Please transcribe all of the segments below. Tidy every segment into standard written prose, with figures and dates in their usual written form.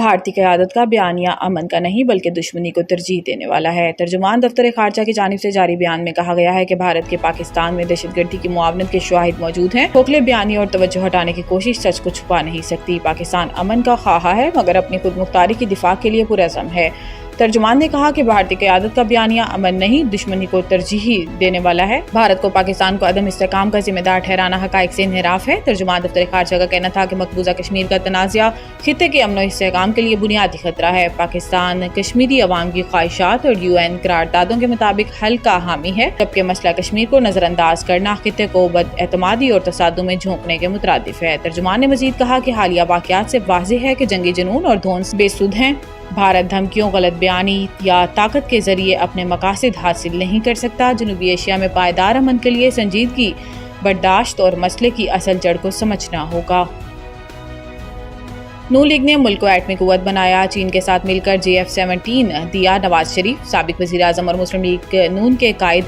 بھارتی قیادت کا بیانیہ امن کا نہیں بلکہ دشمنی کو ترجیح دینے والا ہے۔ ترجمان دفتر خارجہ کی جانب سے جاری بیان میں کہا گیا ہے کہ بھارت کے پاکستان میں دہشت گردی کی معاونت کے شواہد موجود ہیں۔ کھوکھلے بیانیے اور توجہ ہٹانے کی کوشش سچ کو چھپا نہیں سکتی۔ پاکستان امن کا خواہاں ہے مگر اپنی خود مختاری کی دفاع کے لیے پرعزم ہے۔ ترجمان نے کہا کہ بھارتی قیادت کا بیانیہ امن نہیں دشمنی کو ترجیح دینے والا ہے۔ بھارت کو پاکستان کو عدم استحکام کا ذمہ دار ٹھہرانا حقائق سے انحراف ہے۔ ترجمان دفتر خارجہ کا کہنا تھا کہ مقبوضہ کشمیر کا تنازعہ خطے کے امن و استحکام کے لیے بنیادی خطرہ ہے۔ پاکستان کشمیری عوام کی خواہشات اور UN قراردادوں کے مطابق حل کا حامی ہے، جبکہ مسئلہ کشمیر کو نظر انداز کرنا خطے کو بد اعتمادی اور تصادم میں جھونکنے کے مترادف ہے۔ ترجمان نے مزید کہا کہ حالیہ واقعات سے واضح ہے کہ جنگی جنون اور دھونس بے سود ہیں۔ بھارت دھمکیوں، غلط بیانی یا طاقت کے ذریعے اپنے مقاصد حاصل نہیں کر سکتا۔ جنوبی ایشیا میں پائیدار امن کے لیے سنجیدگی، برداشت اور مسئلے کی اصل جڑ کو سمجھنا ہوگا۔ نون لیگ نے ملک کو ایٹمی قوت بنایا، چین کے ساتھ مل کر JF-17 دیا نواز شریف۔ سابق وزیر اعظم اور مسلم لیگ نون کے قائد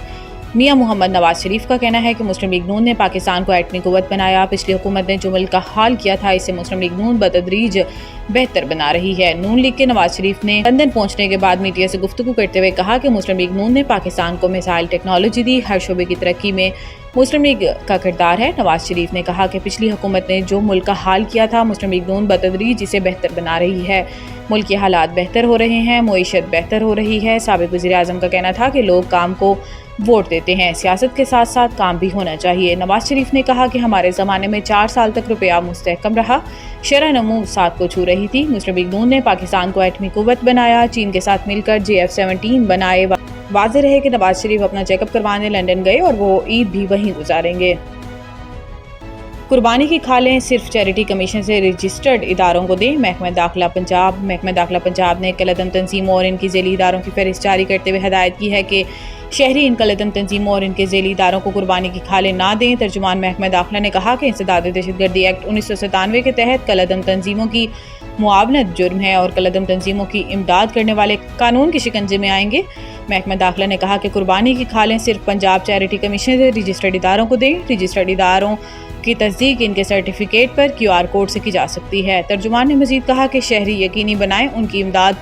میاں محمد نواز شریف کا کہنا ہے کہ مسلم لیگ نون نے پاکستان کو ایٹمی قوت بنایا۔ پچھلی حکومت نے جو ملک کا حال کیا تھا اسے مسلم لیگ نون بتدریج بہتر بنا رہی ہے۔ نون لیگ کے نواز شریف نے لندن پہنچنے کے بعد میڈیا سے گفتگو کرتے ہوئے کہا کہ مسلم لیگ نون نے پاکستان کو میزائل ٹیکنالوجی دی، ہر شعبے کی ترقی میں مسلم لیگ کا کردار ہے۔ نواز شریف نے کہا کہ پچھلی حکومت نے جو ملک کا حال کیا تھا مسلم لیگ نون بتدریج اسے بہتر بنا رہی ہے۔ ملک کے حالات بہتر ہو رہے ہیں، معیشت بہتر ہو رہی ہے۔ سابق وزیر اعظم کا کہنا تھا کہ لوگ کام کو ووٹ دیتے ہیں، سیاست کے ساتھ ساتھ کام بھی ہونا چاہیے۔ نواز شریف نے کہا کہ ہمارے زمانے میں 4 سال تک روپیہ مستحکم رہا، شرح نمو 7 کو چھو رہی تھی۔ مسلم لیگ نون نے پاکستان کو ایٹمی قوت بنایا، چین کے ساتھ مل کر JF-17 بنائے۔ واضح رہے کہ نواز شریف اپنا چیک اپ کروانے لندن گئے اور وہ عید بھی وہیں گزاریں گے۔ قربانی کی کھالیں صرف چیریٹی کمیشن سے رجسٹرڈ اداروں کو دیں، محکمہ داخلہ پنجاب نے کالعدم تنظیموں اور ان کی ذیلی اداروں کی فہرست جاری کرتے ہوئے ہدایت کی ہے کہ شہری ان کالعدم تنظیموں اور ان کے ذیلی اداروں کو قربانی کی کھالیں نہ دیں۔ ترجمان محکمہ داخلہ نے کہا کہ انسداد دہشت گردی ایکٹ 1997 کے تحت کالعدم تنظیموں کی معاونت جرم ہے اور کالعدم تنظیموں کی امداد کرنے والے قانون کے شکنجے میں آئیں گے۔ محکمہ داخلہ نے کہا کہ قربانی کی کھالیں صرف پنجاب چیریٹی کمیشن سے رجسٹرڈ اداروں کو دیں۔ رجسٹرڈ اداروں کی تصدیق ان کے سرٹیفکیٹ پر QR کوڈ سے کی جا سکتی ہے۔ ترجمان نے مزید کہا کہ شہری یقینی بنائیں ان کی امداد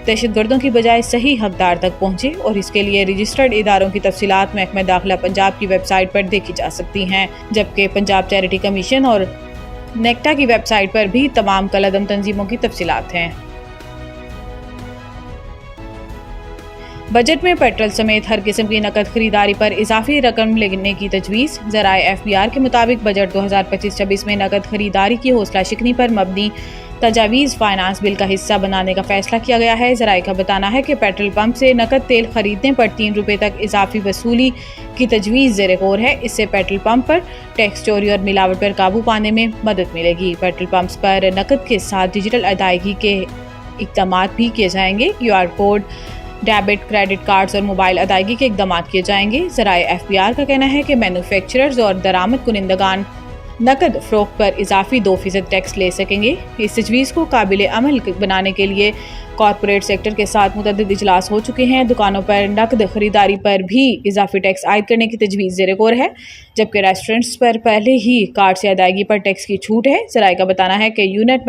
دہشت گردوں کی بجائے صحیح حقدار تک پہنچے اور اس کے لیے رجسٹرڈ اداروں کی تفصیلات محکمہ داخلہ پنجاب کی ویب سائٹ پر دیکھی جا سکتی ہیں، جبکہ پنجاب چیریٹی کمیشن اور نیکٹا کی ویب سائٹ پر بھی تمام کالعدم تنظیموں کی تفصیلات ہیں۔ بجٹ میں پیٹرول سمیت ہر قسم کی نقد خریداری پر اضافی رقم لینے کی تجویز۔ ذرائع FBR کے مطابق بجٹ 2025-26 میں نقد خریداری کی حوصلہ شکنی پر مبنی تجاویز فائنانس بل کا حصہ بنانے کا فیصلہ کیا گیا ہے۔ ذرائع کا بتانا ہے کہ پیٹرول پمپ سے نقد تیل خریدنے پر 3 روپے تک اضافی وصولی کی تجویز زیر غور ہے۔ اس سے پیٹرول پمپ پر ٹیکس چوری اور ملاوٹ پر قابو پانے میں مدد ملے گی۔ پیٹرول پمپس پر نقد کے ساتھ ڈیجیٹل ادائیگی کے اقدامات بھی کیے جائیں گے۔ QR code, debit, credit cards اور موبائل ادائیگی کے اقدامات کیے جائیں گے۔ ذرائع FBR کا کہنا ہے کہ مینوفیکچررز اور درآمد کنندگان نقد فروخت پر اضافی 2% ٹیکس لے سکیں گے۔ اس تجویز کو قابل عمل بنانے کے لیے کارپوریٹ سیکٹر کے ساتھ متعدد اجلاس ہو چکے ہیں۔ دکانوں پر نقد خریداری پر بھی اضافی ٹیکس عائد کرنے کی تجویز زیر غور ہے، جبکہ ریسٹورنٹس پر پہلے ہی کارڈ سے ادائیگی پر ٹیکس کی چھوٹ ہے۔ ذرائع کا بتانا ہے کہ یونٹ